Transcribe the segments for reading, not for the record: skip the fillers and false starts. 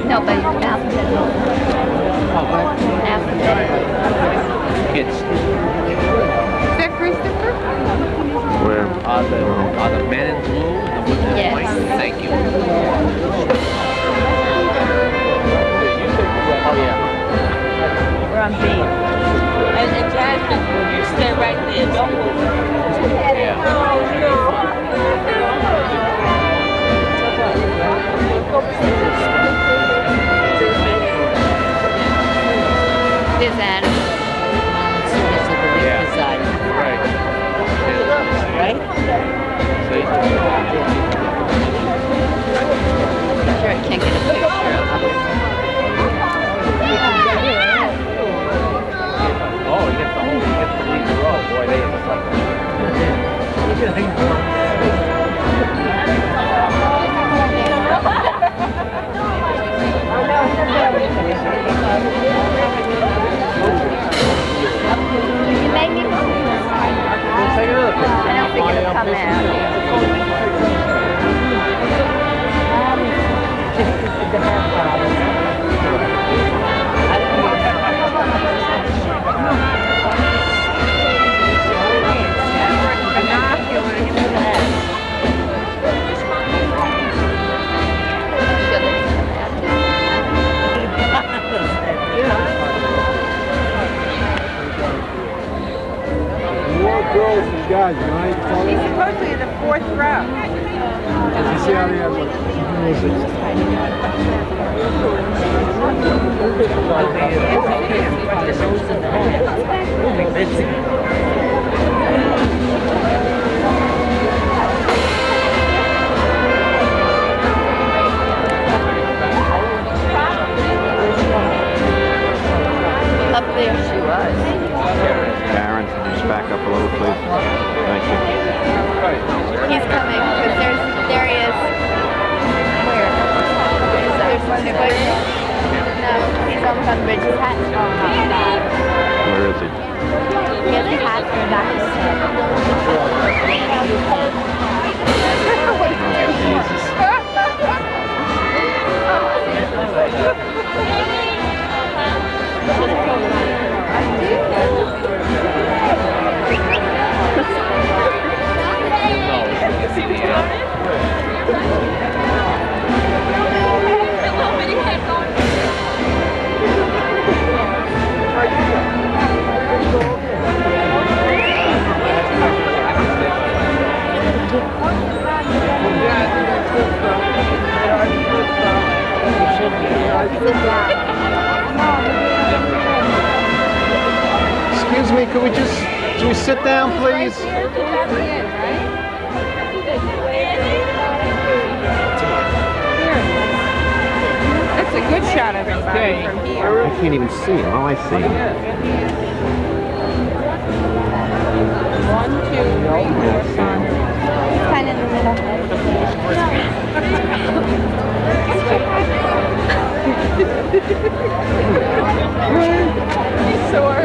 No, but Amphitheatre. Oh, what? Amphitheatre. Kids. Is that Christopher? Where are the men in blue and the women in Yes. white? Thank you. Oh yeah. We're on B. And Jasmine, you stay right there. Don't move. There's Adam. Yeah. Right. Right? See? Sure, I can't get a picture of him. Oh, you get the lead the row. Boy, they is You made me move. Take another picture. I don't think it'll come out. More girls than guys, right? He's supposedly in the fourth row. You see how they have Up there she was. Baron, just back up a little, please. Thank you. He's coming, because there he is. Where? There's one that goes. No, he's over on the bridge. His hat's falling off. Where is he? He has a hat for back of his head. Jesus. Excuse me, can we sit down, please? That's a good shot of him from here. I can't even see him. Oh, I see him. 1, 2, 3, 4, 5. He's kind of in the middle. He's sore.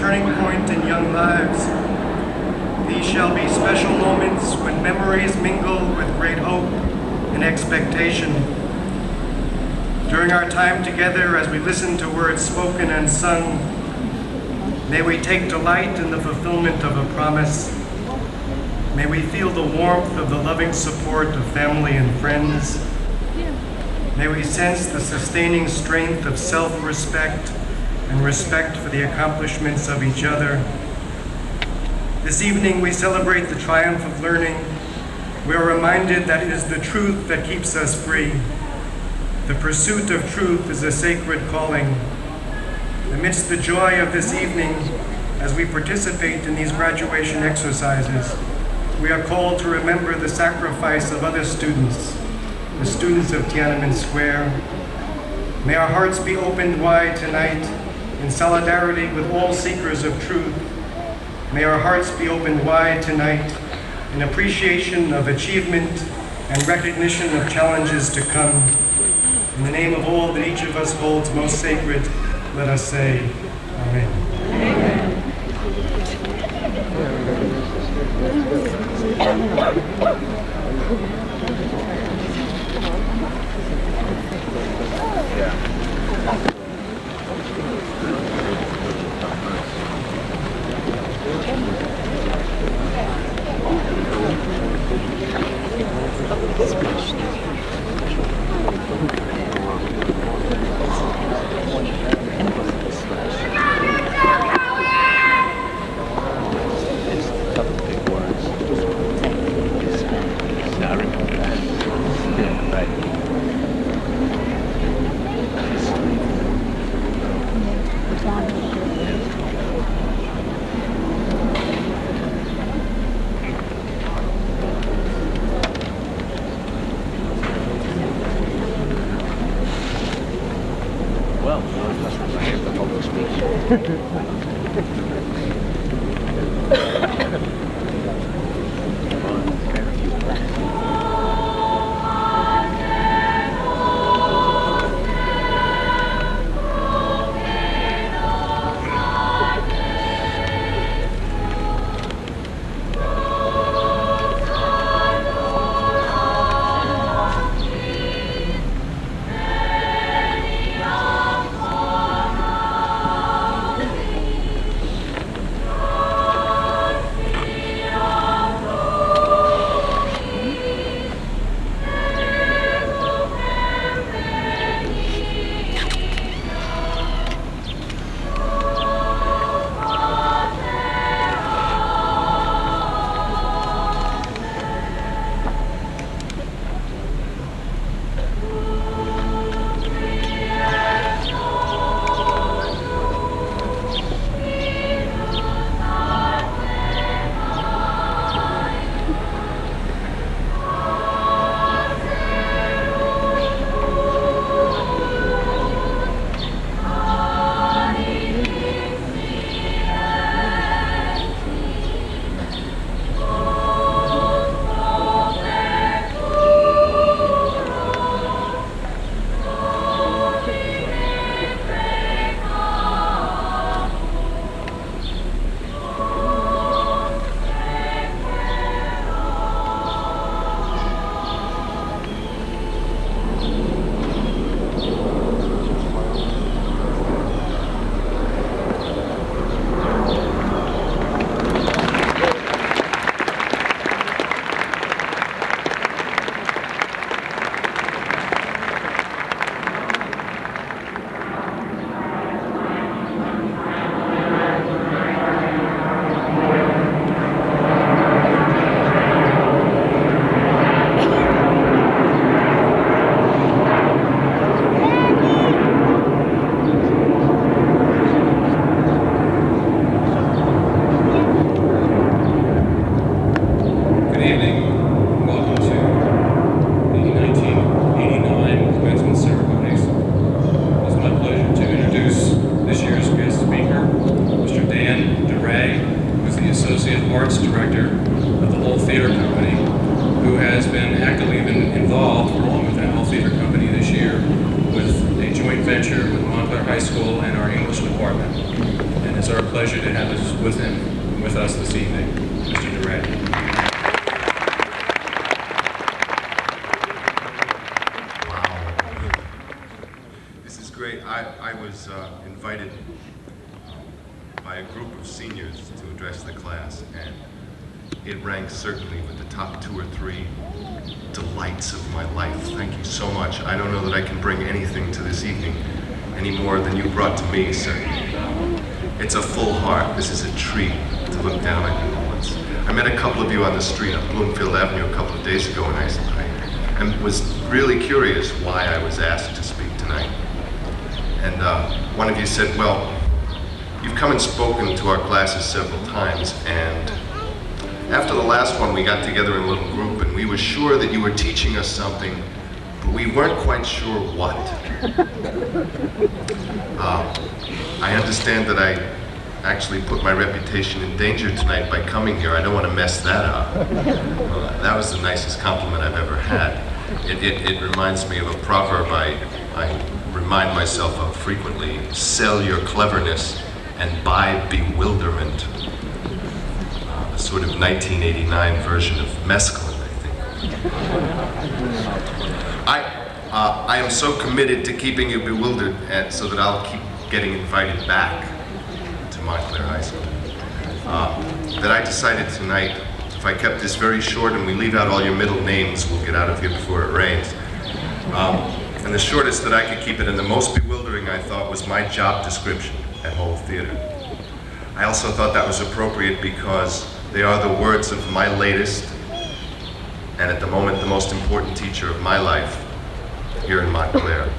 turning point in young lives. These shall be special moments when memories mingle with great hope and expectation. During our time together, as we listen to words spoken and sung, may we take delight in the fulfillment of a promise. May we feel the warmth of the loving support of family and friends. May we sense the sustaining strength of self-respect and respect for the accomplishments of each other. This evening we celebrate the triumph of learning. We are reminded that it is the truth that keeps us free. The pursuit of truth is a sacred calling. Amidst the joy of this evening, as we participate in these graduation exercises, we are called to remember the sacrifice of other students, the students of Tiananmen Square. May our hearts be opened wide tonight in solidarity with all seekers of truth. May our hearts be opened wide tonight in appreciation of achievement and recognition of challenges to come. In the name of all that each of us holds most sacred, let us say, Amen. venture with Montclair High School and our English department, and It's our pleasure to have us with us this evening, Mr. Durant. Wow. This is great. I was invited by a group of seniors to address the class, and it ranks certainly with the top 2 or 3 delights of my life. Thank you so much. I don't know that I can bring anything to this evening any more than you brought to me, sir. It's a full heart. This is a treat to look down on you once. I met a couple of you on the street on Bloomfield Avenue a couple of days ago, and I was really curious why I was asked to speak tonight. And one of you said, well, you've come and spoken to our classes several times, and after the last one, we got together in a little group, and we were sure that you were teaching us something, but we weren't quite sure what. I understand that I actually put my reputation in danger tonight by coming here. I don't want to mess that up. Well, that was the nicest compliment I've ever had. It reminds me of a proverb I remind myself of frequently: sell your cleverness and buy bewilderment. A sort of 1989 version of mescaline, I think. I am so committed to keeping you bewildered, and so that I'll keep getting invited back to Montclair High School, that I decided tonight, if I kept this very short and we leave out all your middle names, we'll get out of here before it rains. And the shortest that I could keep it, and the most bewildering, I thought, was my job description at Whole Theater. I also thought that was appropriate because they are the words of my latest, and at the moment, the most important teacher of my life here in Montclair.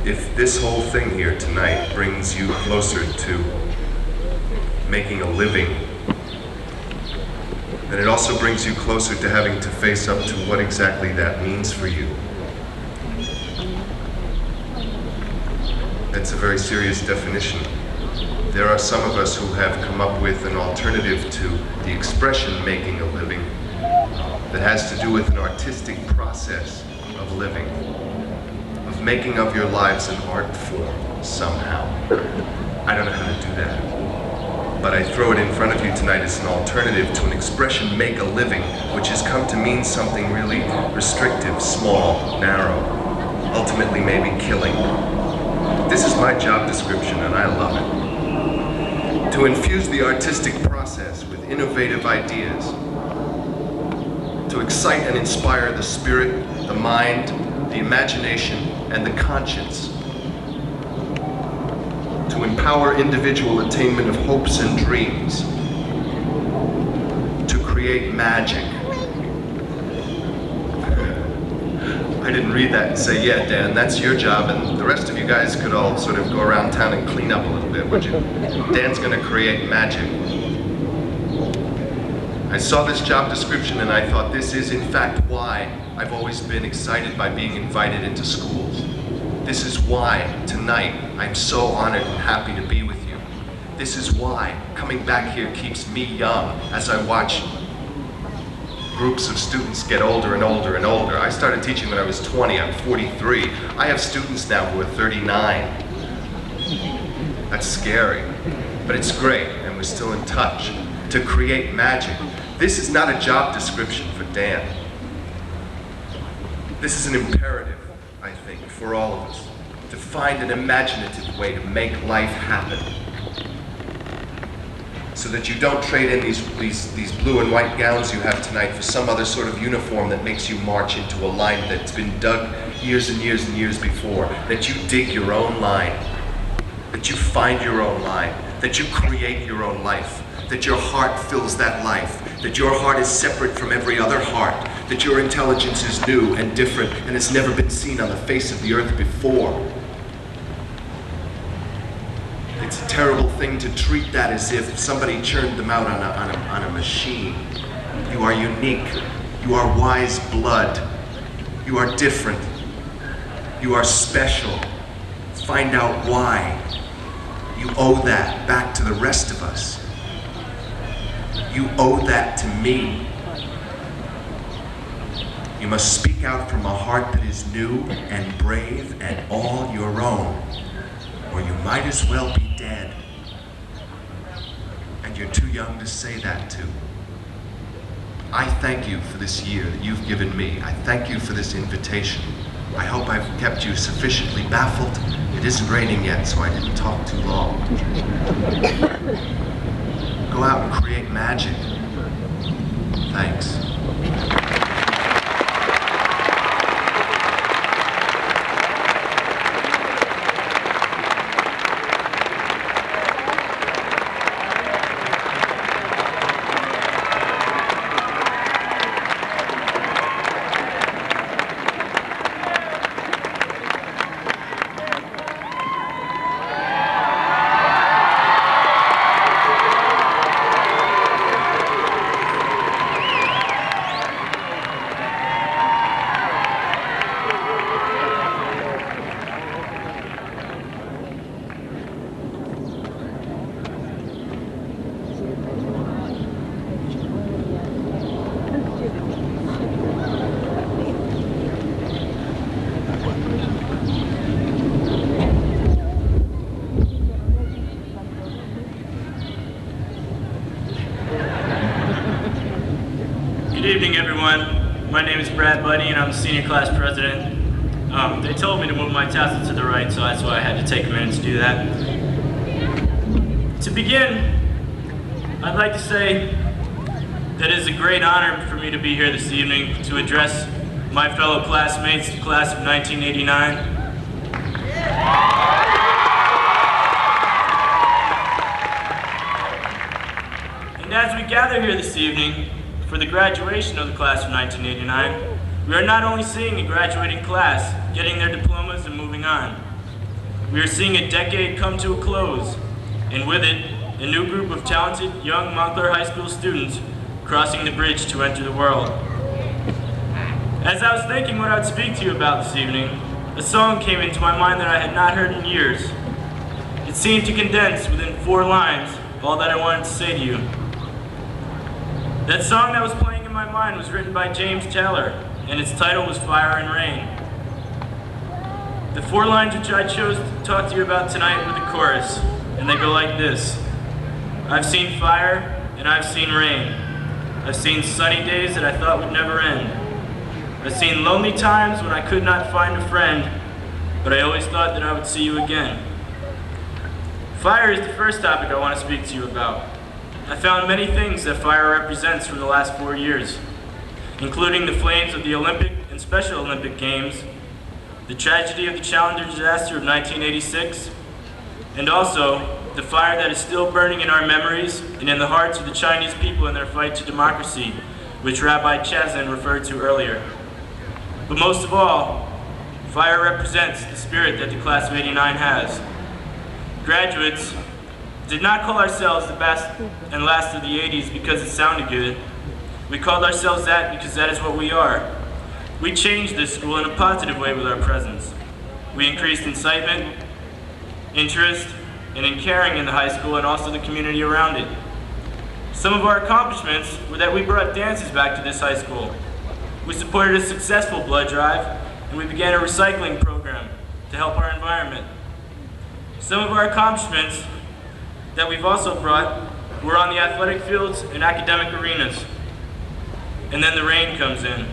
If this whole thing here tonight brings you closer to making a living, then it also brings you closer to having to face up to what exactly that means for you. That's a very serious definition. There are some of us who have come up with an alternative to the expression making a living that has to do with an artistic process of living, of making of your lives an art form somehow. I don't know how to do that, but I throw it in front of you tonight as an alternative to an expression make a living, which has come to mean something really restrictive, small, narrow, ultimately maybe killing. This is my job description, and I love it. To infuse the artistic process with innovative ideas, to excite and inspire the spirit, the mind, the imagination, and the conscience, to empower individual attainment of hopes and dreams, to create magic. I didn't read that and say, yeah, Dan, that's your job, and the rest of you guys could all sort of go around town and clean up a little bit, would you? Dan's gonna create magic. I saw this job description and I thought, this is in fact why I've always been excited by being invited into schools. This is why tonight I'm so honored and happy to be with you. This is why coming back here keeps me young as I watch groups of students get older and older and older. I started teaching when I was 20, I'm 43. I have students now who are 39. That's scary, but it's great, and we're still in touch. To create magic. This is not a job description for Dan. This is an imperative, I think, for all of us, to find an imaginative way to make life happen. So that you don't trade in these blue and white gowns you have tonight for some other sort of uniform that makes you march into a line that's been dug years and years and years before. That you dig your own line. That you find your own line. That you create your own life. That your heart fills that life. That your heart is separate from every other heart. That your intelligence is new and different and has never been seen on the face of the earth before. It's a terrible thing to treat that as if somebody churned them out on a machine. You are unique. You are wise blood. You are different. You are special. Find out why. You owe that back to the rest of us. You owe that to me. You must speak out from a heart that is new and brave and all your own, or you might as well be dead. And you're too young to say that too. I thank you for this year that you've given me. I thank you for this invitation. I hope I've kept you sufficiently baffled. It isn't raining yet, so I didn't talk too long. Go out and create magic. Thanks. Good evening, everyone. My name is Brad Buddy, and I'm the senior class president. They told me to move my tassel to the right, so that's why I had to take a minute to do that. To begin, I'd like to say that it is a great honor for me to be here this evening to address my fellow classmates, the class of 1989. And as we gather here this evening for the graduation of the class of 1989, we are not only seeing a graduating class getting their diplomas and moving on. We are seeing a decade come to a close, and with it, a new group of talented young Montclair High School students crossing the bridge to enter the world. As I was thinking what I would speak to you about this evening, a song came into my mind that I had not heard in years. It seemed to condense within 4 lines all that I wanted to say to you. That song that was playing in my mind was written by James Taylor, and its title was Fire and Rain. The 4 lines which I chose to talk to you about tonight were the chorus, and they go like this. I've seen fire, and I've seen rain. I've seen sunny days that I thought would never end. I've seen lonely times when I could not find a friend, but I always thought that I would see you again. Fire is the first topic I want to speak to you about. I found many things that fire represents from the last 4 years, including the flames of the Olympic and Special Olympic Games, the tragedy of the Challenger disaster of 1986, and also the fire that is still burning in our memories and in the hearts of the Chinese people in their fight to democracy, which Rabbi Chazin referred to earlier. But most of all, fire represents the spirit that the class of '89 has. Graduates did not call ourselves the best and last of the '80s because it sounded good. We called ourselves that because that is what we are. We changed this school in a positive way with our presence. We increased incitement, interest, and in caring in the high school and also the community around it. Some of our accomplishments were that we brought dances back to this high school. We supported a successful blood drive, and we began a recycling program to help our environment. Some of our accomplishments that we've also brought were on the athletic fields and academic arenas. And then the rain comes in.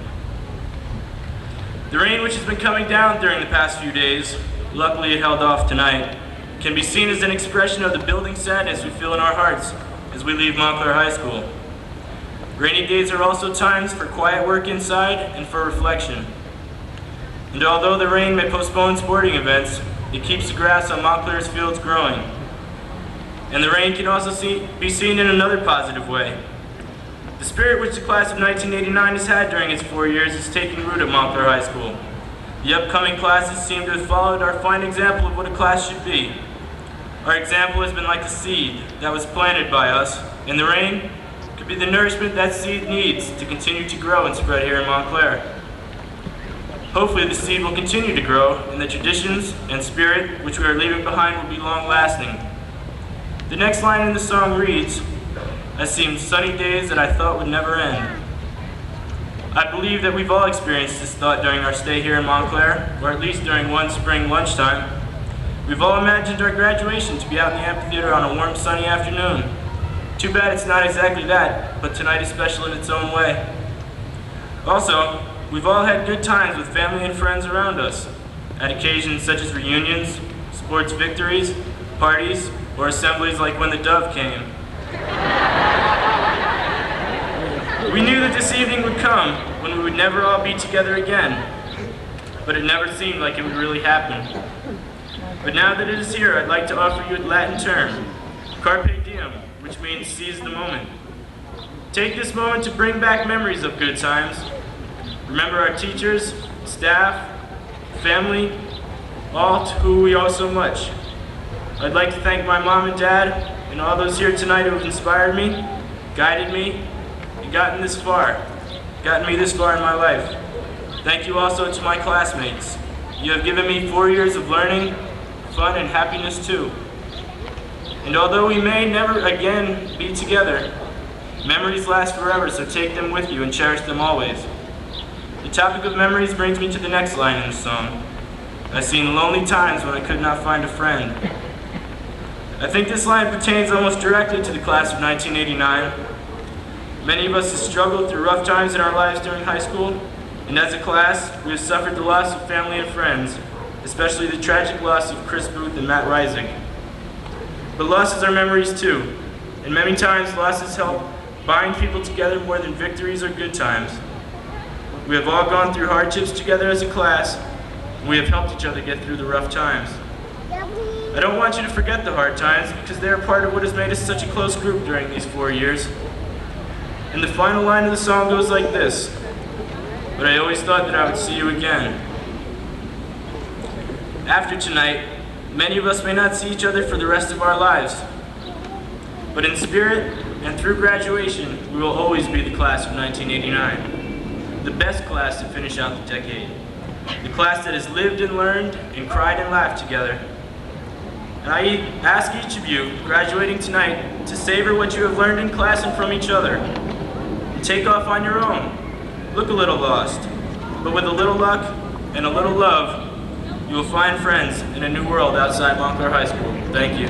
The rain, which has been coming down during the past few days, luckily it held off tonight, can be seen as an expression of the building sadness we feel in our hearts as we leave Montclair High School. Rainy days are also times for quiet work inside and for reflection. And although the rain may postpone sporting events, it keeps the grass on Montclair's fields growing. And the rain can also be seen in another positive way. The spirit which the class of 1989 has had during its 4 years is taking root at Montclair High School. The upcoming classes seem to have followed our fine example of what a class should be. Our example has been like a seed that was planted by us, and the rain could be the nourishment that seed needs to continue to grow and spread here in Montclair. Hopefully the seed will continue to grow, and the traditions and spirit which we are leaving behind will be long-lasting. The next line in the song reads, I've seen sunny days that I thought would never end. I believe that we've all experienced this thought during our stay here in Montclair, or at least during one spring lunchtime. We've all imagined our graduation to be out in the amphitheater on a warm, sunny afternoon. Too bad it's not exactly that, but tonight is special in its own way. Also, we've all had good times with family and friends around us, at occasions such as reunions, sports victories, parties, or assemblies like when the dove came. We knew that this evening would come when we would never all be together again, but it never seemed like it would really happen. But now that it is here, I'd like to offer you a Latin term, carpe diem, which means seize the moment. Take this moment to bring back memories of good times. Remember our teachers, staff, family, all to who we owe so much. I'd like to thank my mom and dad and all those here tonight who have inspired me, guided me, and gotten me this far in my life. Thank you also to my classmates. You have given me 4 years of learning, fun, and happiness too. And although we may never again be together, memories last forever, so take them with you and cherish them always. The topic of memories brings me to the next line in the song. I've seen lonely times when I could not find a friend. I think this line pertains almost directly to the class of 1989. Many of us have struggled through rough times in our lives during high school, and as a class, we have suffered the loss of family and friends, especially the tragic loss of Chris Booth and Matt Reisig. But losses are memories too, and many times losses help bind people together more than victories or good times. We have all gone through hardships together as a class, and we have helped each other get through the rough times. I don't want you to forget the hard times because they are part of what has made us such a close group during these 4 years. And the final line of the song goes like this: but I always thought that I would see you again. After tonight, many of us may not see each other for the rest of our lives. But in spirit and through graduation, we will always be the class of 1989. The best class to finish out the decade. The class that has lived and learned and cried and laughed together. And I ask each of you graduating tonight to savor what you have learned in class and from each other. And take off on your own. Look a little lost, but with a little luck and a little love, you will find friends in a new world outside Montclair High School. Thank you.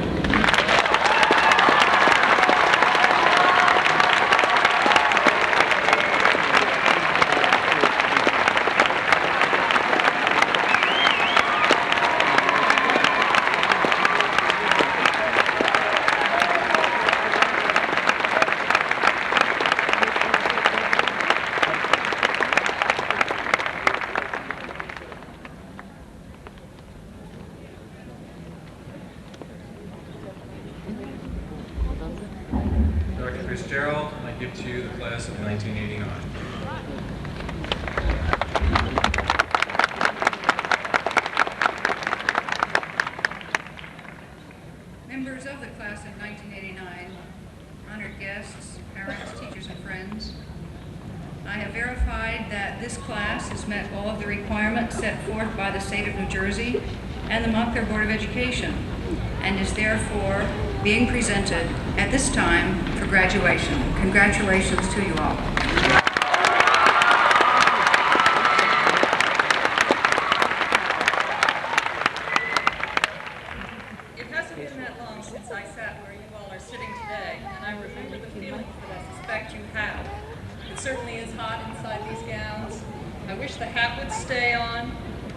Gerald, and I give to you the class of 1989. Members of the class of 1989, honored guests, parents, teachers, and friends, I have verified that this class has met all of the requirements set forth by the state of New Jersey and the Montclair Board of Education, and is therefore being presented at this time for graduation. Congratulations to you all. It hasn't been that long since I sat where you all are sitting today, and I remember the feelings that I suspect you have. It certainly is hot inside these gowns. I wish the hat would stay on.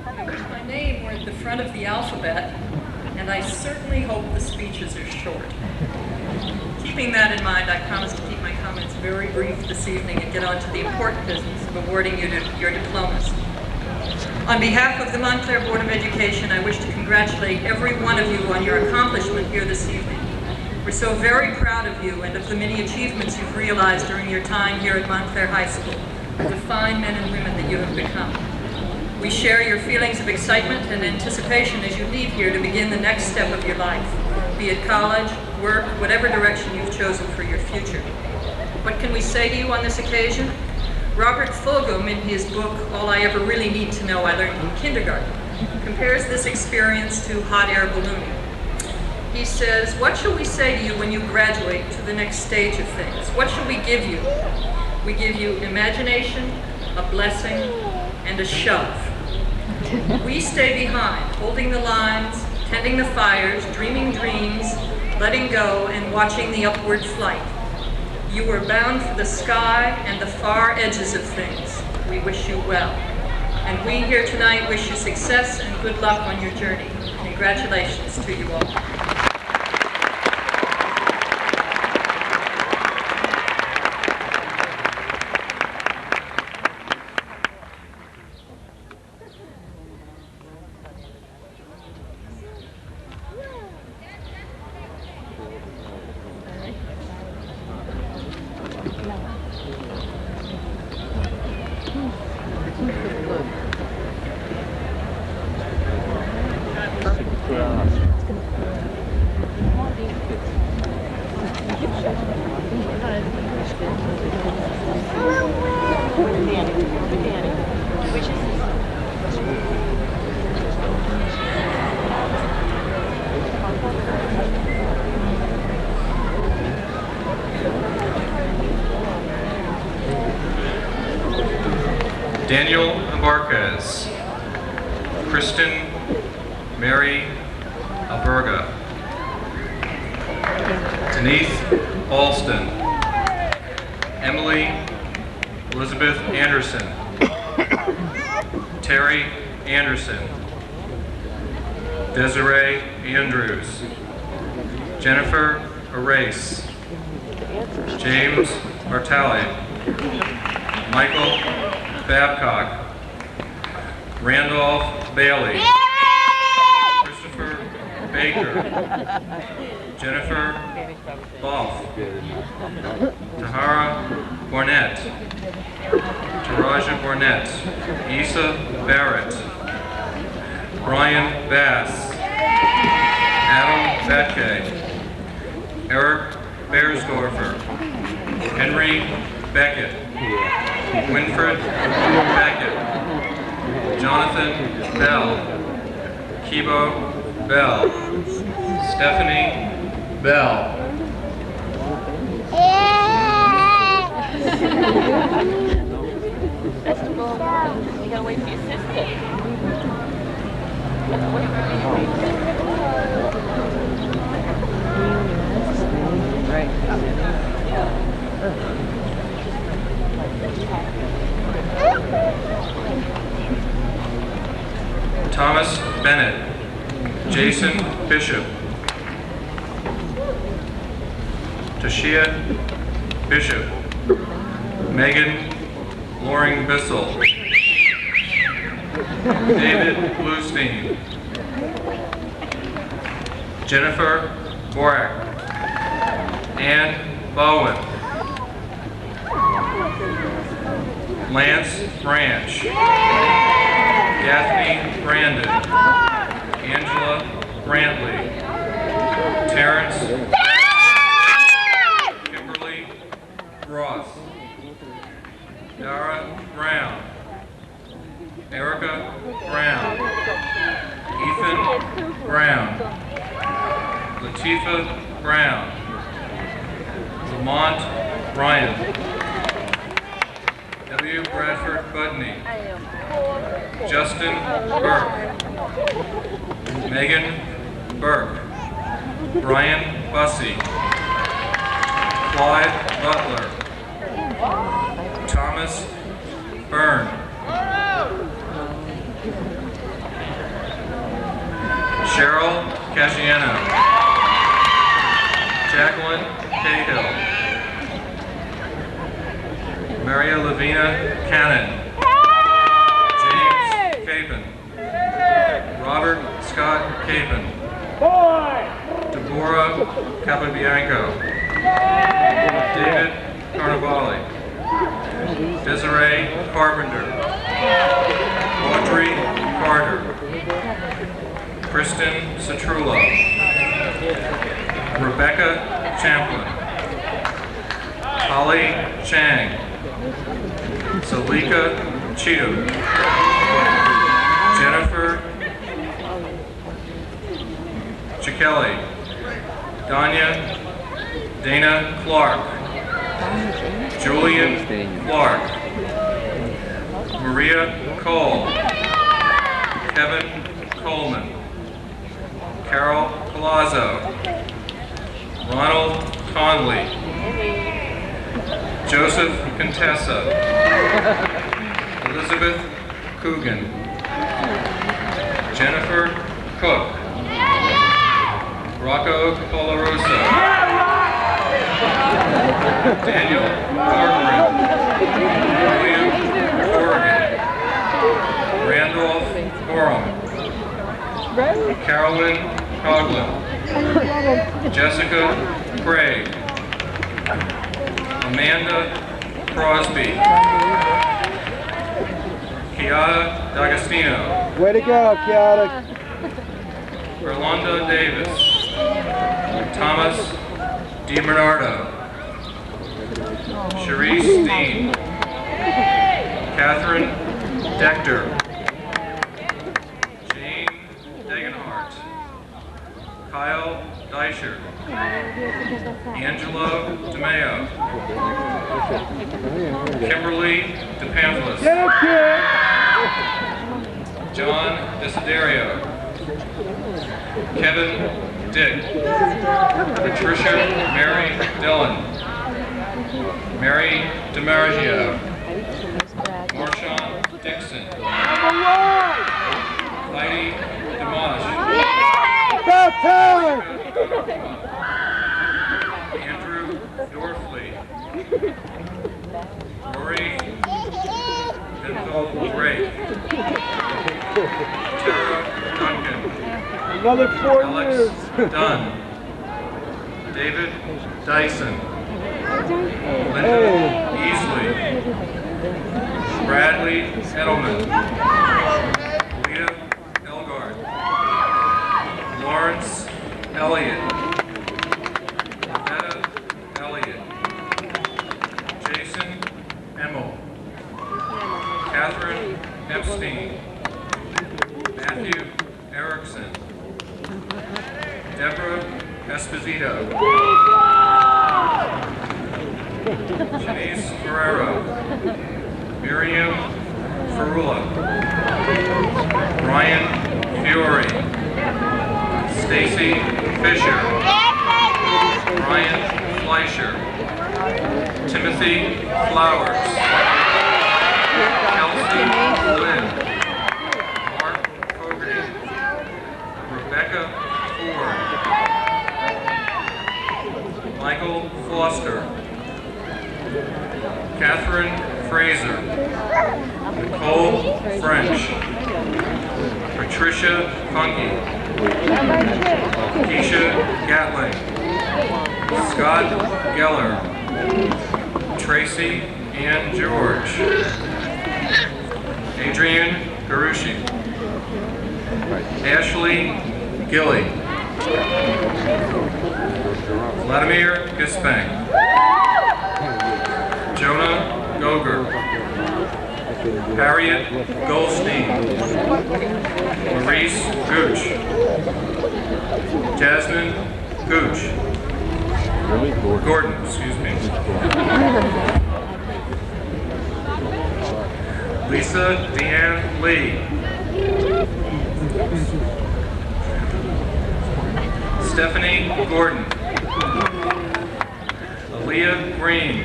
I wish my name were at the front of the alphabet. And I certainly hope the speeches are short. Keeping that in mind, I promise to keep my comments very brief this evening and get on to the important business of awarding you your diplomas. On behalf of the Montclair Board of Education, I wish to congratulate every one of you on your accomplishment here this evening. We're so very proud of you and of the many achievements you've realized during your time here at Montclair High School, the fine men and women that you have become. We share your feelings of excitement and anticipation as you leave here to begin the next step of your life, be it college, work, whatever direction you've chosen for your future. What can we say to you on this occasion? Robert Fulghum, in his book, All I Ever Really Need to Know I Learned in Kindergarten, compares this experience to hot air ballooning. He says, what shall we say to you when you graduate to the next stage of things? What shall we give you? We give you imagination, a blessing, and a shove. We stay behind, holding the lines, tending the fires, dreaming dreams, letting go, and watching the upward flight. You are bound for the sky and the far edges of things. We wish you well. And we here tonight wish you success and good luck on your journey. Congratulations to you all. Daniel Embarquez, Kristen Mary Alberga, Denise Alston, Emily Elizabeth Anderson, Terry Anderson, Desiree Andrews, Jennifer Arace, James Bartali, Michael Babcock, Randolph Bailey, Christopher Baker, Jennifer Boff, Tahara Bornett, Taraja Bornett, Issa Barrett, Brian Bass, Adam Betke, Eric Beersdorfer, Henry Beckett, Winfred Beckett, Jonathan Bell, Kibo Bell, Stephanie Bell. Festival, you gotta wait for your sister. Thomas Bennett, Jason Bishop, Tashia Bishop, Megan Loring Bissell, David Bluestein, Jennifer Borak, Ann Bowen, Lance Branch, Daphne Brandon, Angela Brantley, Terrence, Kimberly Ross, Dara Brown, Erica Brown, Ethan Brown, Latifah Brown, Lamont Ryan, W. Bradford Budney, Justin Burke, Megan Burke, Brian Bussey, Clyde Butler, Thomas Byrne, Cheryl Casciano, Jacqueline Cahill, Maria Lavina Cannon, James Capon, Robert Scott Capon, Deborah Capobianco, David Carnavale, Desiree Carpenter, Audrey Carter, Kristen Citrullo, Rebecca Champlin, Holly Chang, Salika Cheatham, Jennifer Chikeli, Dana Clark, Julian Clark, Maria Cole, Kevin Coleman, Carol Palazzo, Ronald Conley, Joseph Contessa, Elizabeth Coogan, Jennifer Cook, Rocco Polarosa, Daniel Corcoran, William Corrigan, Randolph Gorham, Carolyn Coughlin, Jessica Craig, Amanda Crosby, Kiara D'Agostino, Way to go, Kiara. Erlonda Davis, Thomas DiBernardo, Cherise Dean, Catherine Dector, Jane Degenhart, Kyle Deischer, Angelo DeMeo, Kimberly DePamplis, John Desiderio, Kevin Dick, Patricia Mary Dillon, Mary DiMaggio, Marshawn Dixon, Heidi Dimash, Andrew Dorfley, Rory Pinville Drake, Tara Duncan, Another 4 Alex years. Dunn, David Dyson, Linda Easley, Bradley Edelman, Leah Elgard, Lawrence Elliott, Etta Elliott, Jason Emmel, Catherine Epstein, Matthew Erickson, Deborah Esposito, Janice Ferrero, Miriam Ferrula, Brian Fiore, Stacy Fisher, Brian Fleischer, Timothy Flowers, Kelsey Lynn, Mark Fogarty, Rebecca Ford, Michael Foster, Catherine Fraser, Nicole French, Patricia Funky, Keisha Gatling, Scott Geller, Tracy Ann George, Adrian Garushi, Ashley Gilly, Vladimir Gisbank, Jonah Goger, Harriet Goldstein, Maurice Gooch, Jasmine Gooch, Gordon, excuse me, Lisa Deanne Lee, Stephanie Gordon, Aaliyah Green,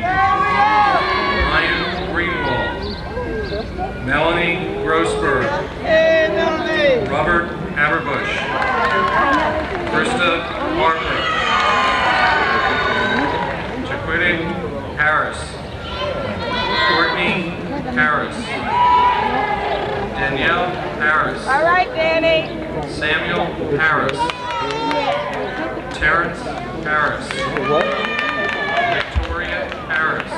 Ryan Greenwald, Melanie Grossberg, Robert Haberbush, Krista Harper, Jaquita Harris, Courtney Harris, Danielle Harris. All right, Danny. Samuel Harris, Terrence Harris, Victoria Harris,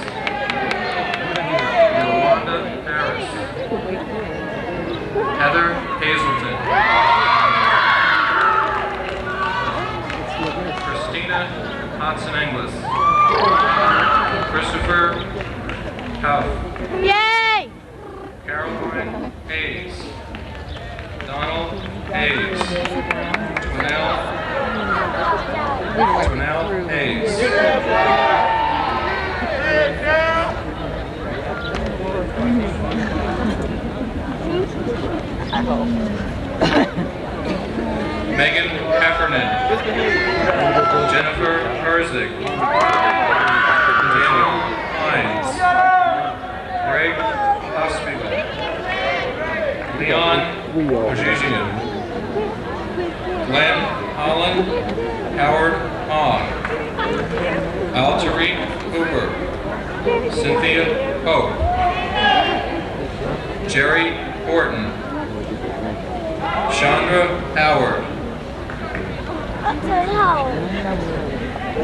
Yolanda Harris, Heather Hazelton, Christina Hudson-Inglis, Christopher Huff, Yay! Caroline Hayes, Donald Hayes, Twinell Hayes, Megan Heffernan, Jennifer Herzig, Daniel Hines, Greg Hospital, Leon Ojijian, Glenn Holland, Howard Hahn, Altariq Hooper, Cynthia Pope, Jerry Horton, Chandra Howard,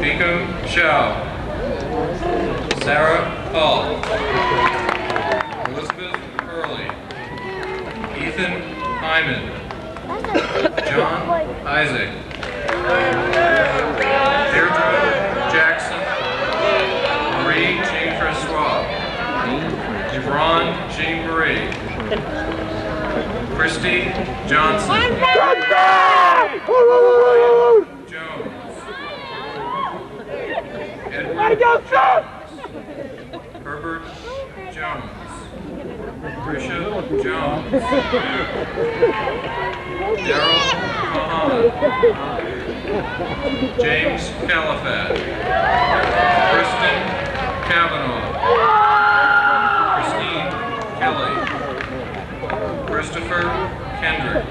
Pico Chow, Sarah Hall, Elizabeth Hurley, Ethan Hyman, John Isaac, Deirdre Jackson, Marie Jean Francois, Yvonne Jean Marie, Christy Johnson, Jones, Edward Herbert Jones, Risha Jones, Daryl Mahan, James Califat, Kristen Kavanaugh, Christine Kelly, Christopher Kendrick,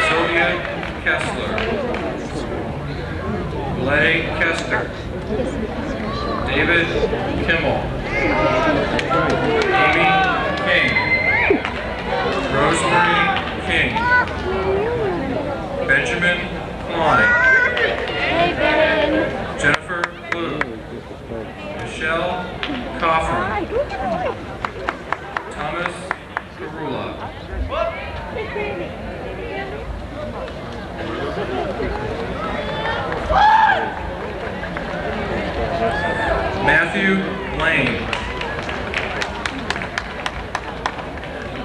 Sylvia Kessler, Blay Kester, David Kimmel, Amy King, Rosemary King, Benjamin Klein, Jennifer Blue, Michelle Coffin, Thomas Karula, Matthew Lane,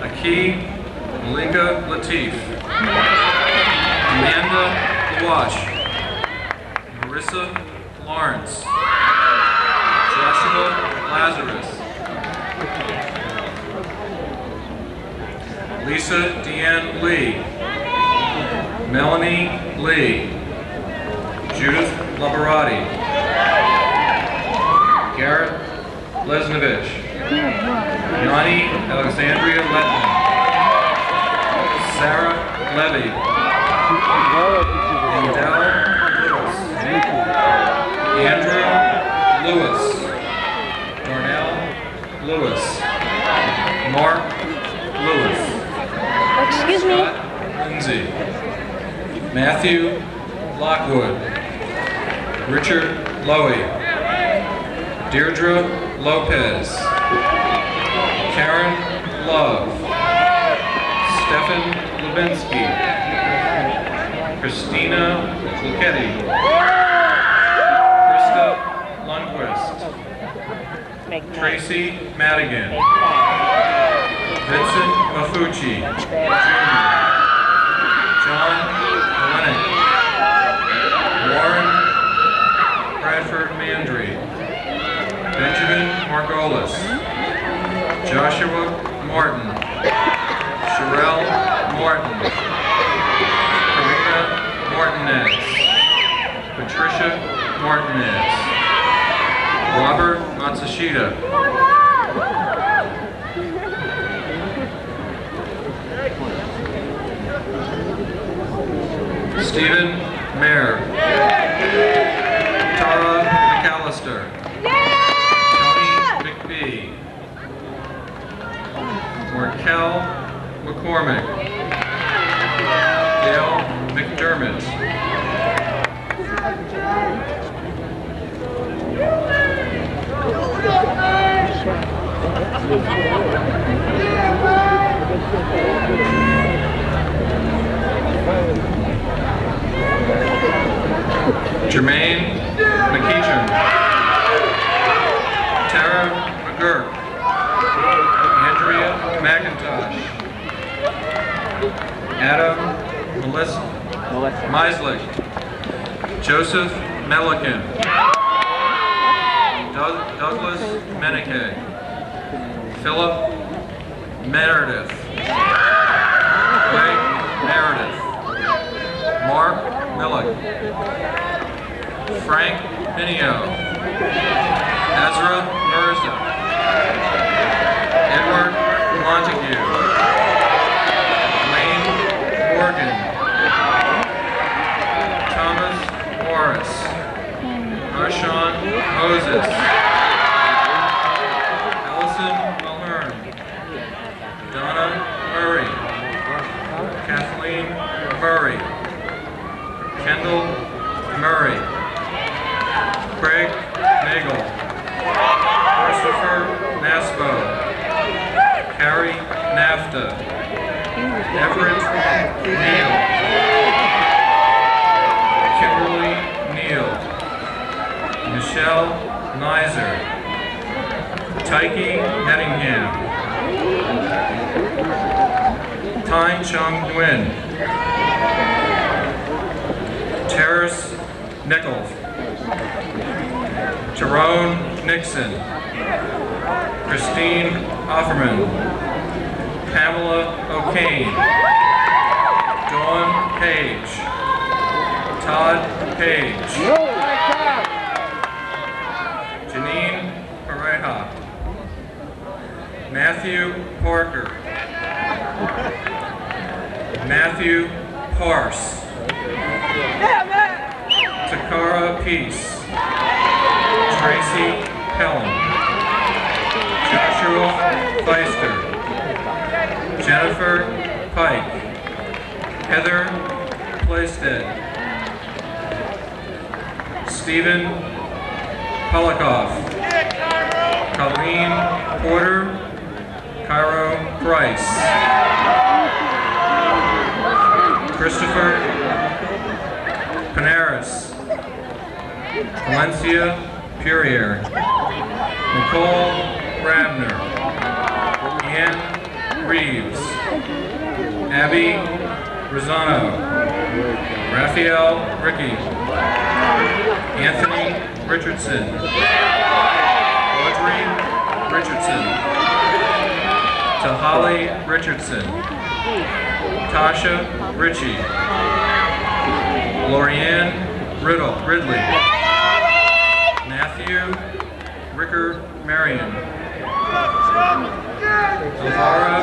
Aki Malika Latif, Amanda Lawash, Marissa Lawrence, Joshua Lazarus, Lisa Deanne Lee, Melanie Lee, Judith Labarati, Garrett Lesnovich, Yanni Alexandria Letman, Sarah Levy, Andell Lewis, Andrew Lewis, Darnell Lewis, Mark Lewis, Excuse me. Scott Lindsay, Matthew Lockwood, Richard Lowy, Deirdre Lopez, Karen Love, Stefan Levinsky, Christina Luchetti, Krista Lundquist, Tracy Madigan, Vincent Mafucci, Jr., John Lennox, Warren Bradford Mandry, Benjamin Margolis, Joshua Martin, Sherelle Martin, Karina Martinez, Patricia Martinez, Robert Matsushita, Stephen Mayer, Tara McAllister, Tony McBee, Markel McCormick, Dale McDermott, Jermaine McEachin, Tara McGurk, Andrea McIntosh, Adam Meislich, Joseph Melican, Douglas Menike, Philip Meredith, Willick, Frank Minio, Ezra Mirza, Edward Montague, Wayne Morgan, Thomas Morris, Marshawn Moses, Allison Mulhern, Donna Murray, Kathleen Murray, Kendall Murray, Craig Nagel, Christopher Nasbo, Carrie Nafta, Everett Neal, Kimberly Neal, Michelle Nizer, Tyke Nettingham, Tyne Chung Nguyen, Terrace Nichols, Tyrone Nixon, Christine Offerman, Pamela O'Kane, Dawn Page, Todd Page, Janine Pareja, Matthew Parker, Matthew Parse, Takara Peace, Tracy Pelham, Joshua Feister, Jennifer Pike, Heather Plaisted, Stephen Polikoff, Colleen Porter, Cairo Price, Christopher Panaris, Valencia Purier, Nicole Rabner, Ian Reeves, Abby Rosano, Raphael Ricky, Anthony Richardson, Audrey Richardson, Tahali Richardson, Tasha Ritchie, Lorianne Ridley, Matthew Ricker Marion, Elvira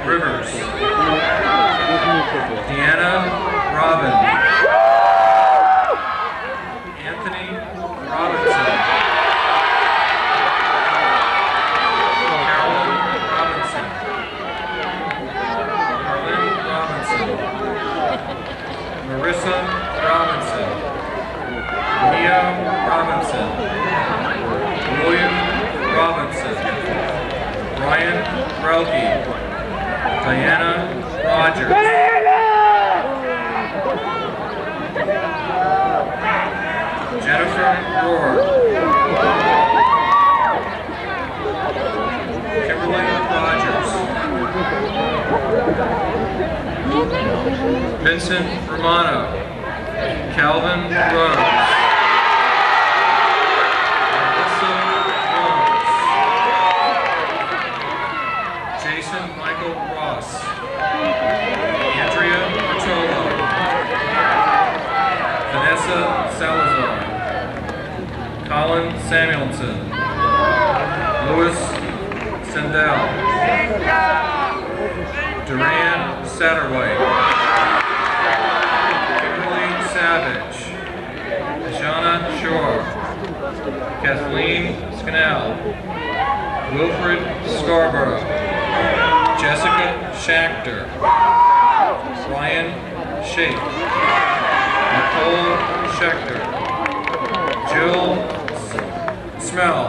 Rivers, Deanna Robin, Anthony Robinson, Carolyn Robinson, Arlene Robinson, Marissa Robinson, Mia Robinson, William Robinson, Ryan Brelke, Diana Rogers, Jennifer Rohr, Kimberly Rogers, Vincent Romano, Calvin Rose, Melissa Rose, Jason Michael Ross, Andrea Bertolo, Vanessa Salazar, Colin Samuelson, Louis Sendell, Duran Satterwhite, Kimberly Savage, Shauna Shore, Kathleen Scannell, Wilfred Scarborough, Jessica Schachter, Ryan Shake, Nicole Schechter, Jill Smell,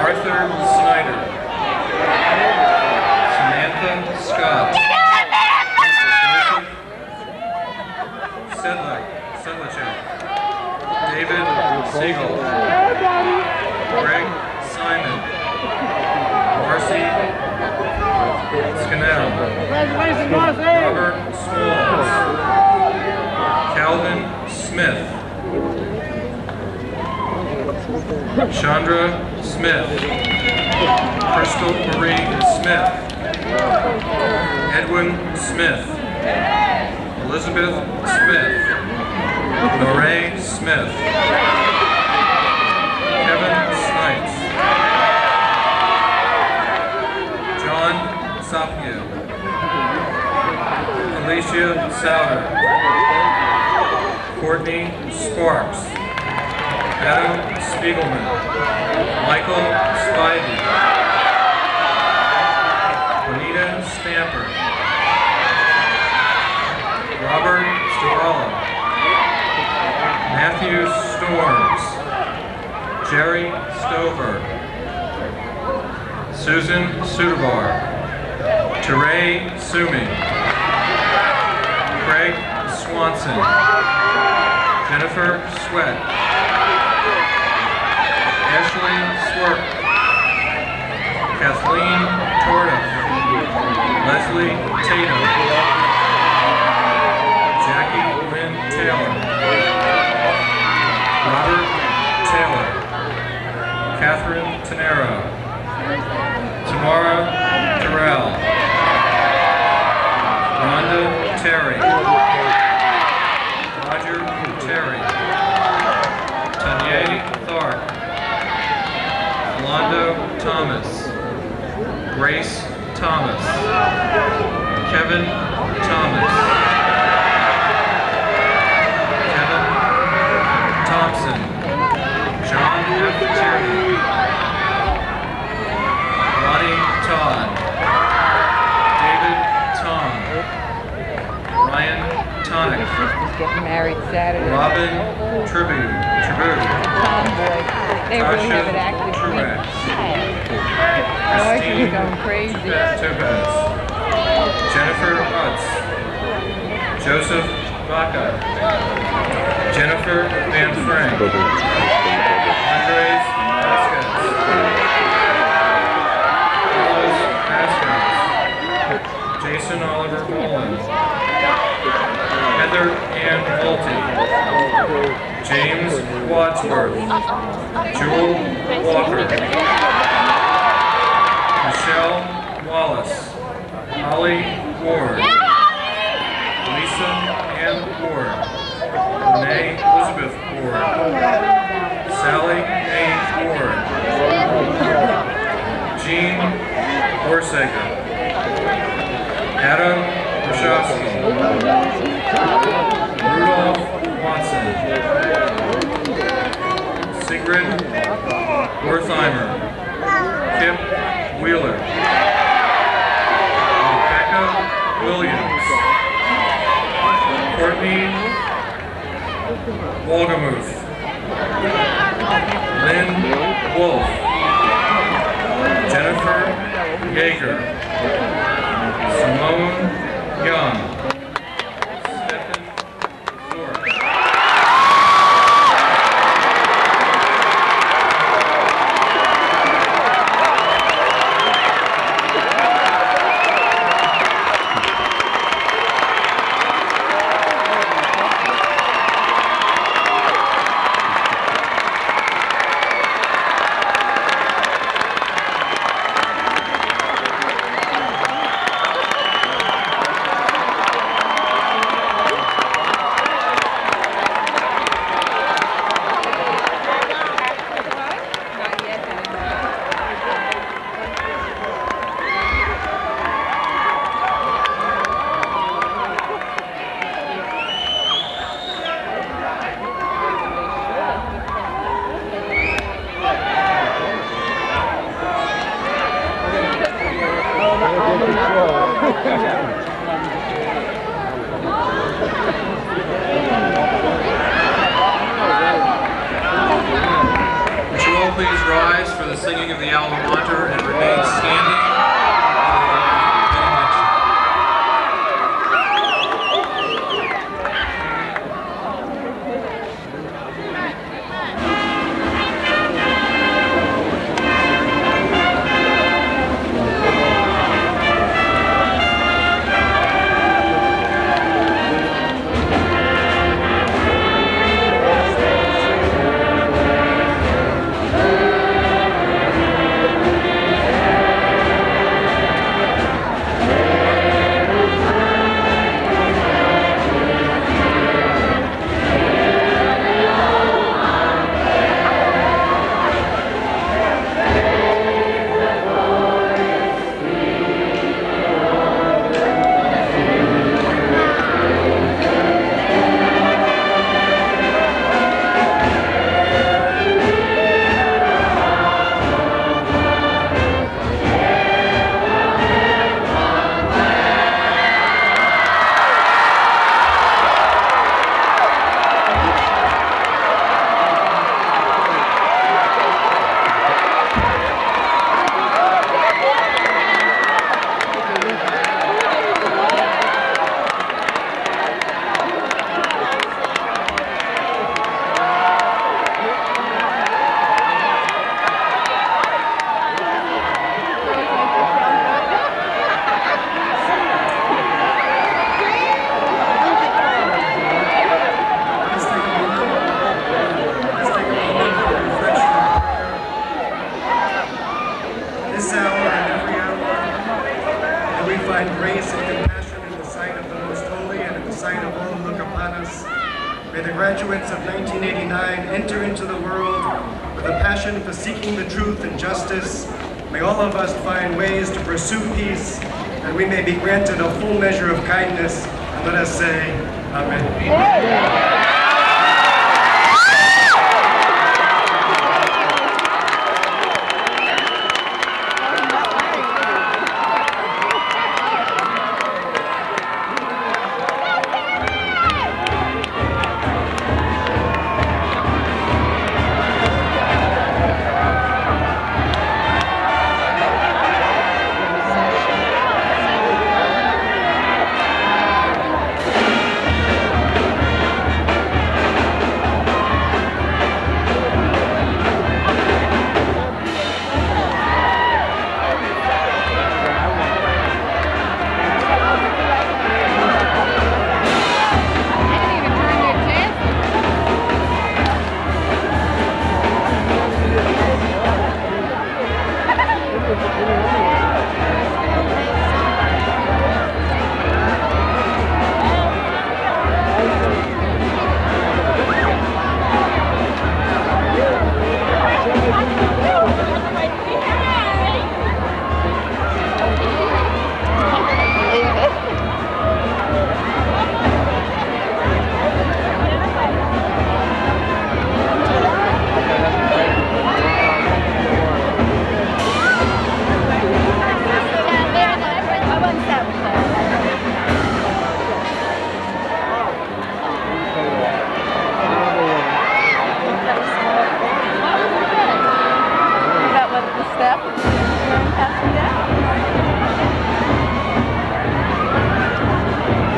Arthur Snyder, Samantha Scott, Sedlicek, David Siegel, Greg Simon, Marcy Scannell, Robert Smalls, Calvin Smith, Chandra Smith, Crystal Marie Smith, Edwin Smith, Elizabeth Smith. Noreen Smith. Kevin Snipes. John Sapia. Alicia Souter. Courtney Sparks. Adam Spiegelman. Michael Spivey. Anita Stamper. Robert Stavala. Matthew Storms. Jerry Stover. Susan Sudabar. Teray Sumi. Craig Swanson. Jennifer Sweat. Ashley Swerk. Kathleen Torda. Leslie Tatum. Jackie Lynn Taylor. Robert Taylor. Catherine Tenero. Tamara Terrell. Rhonda Terry. Roger Terry. Tanya Tharp. Orlando Thomas. Grace Thomas. Kevin Thomas. Kevin Thompson. John F. Tierney. Ronnie Todd. David Tom. Ryan Tonic. My sister's getting married Saturday. Robin Tribune. Tomboy. They really have it active. Truex. Oh, she's going crazy. Topaz. Jennifer Utz. Joseph Baca. Jennifer Van Frank. Andres Vasquez. Carlos Vasquez. Jason Oliver Mullen. Heather Ann Volty. James Wadsworth. Jewel Walker. Michelle Wallace. Holly Ward. Lisa Ann Ward. Renee Elizabeth Ward. Sally A. Ward. Jean Orsager. Adam Rashowski. Rudolph Watson. Sigrid Wertheimer. Kip Wheeler. Rebecca Williams. Courtney Wolgamuth. Lynn Wolf. Jennifer Yeager. Simone Young. Stephen Zork. Would you all please rise for the singing of the alma mater and remain standing? compassion in the sight of the most holy and in the sight of all who look upon us. May the graduates of 1989 enter into the world with a passion for seeking the truth and justice. May all of us find ways to pursue peace, that we may be granted a full measure of kindness. And let us say, Amen.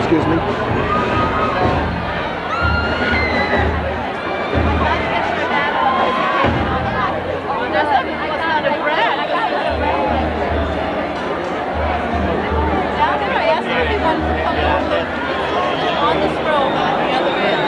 Excuse me. On the stroll, the other end.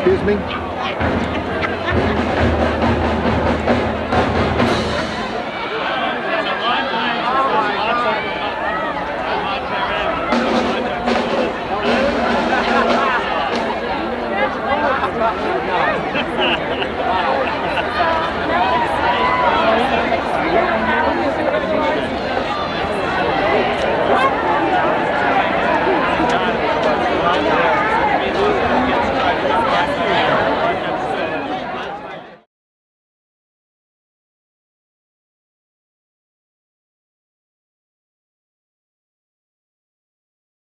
Excuse me.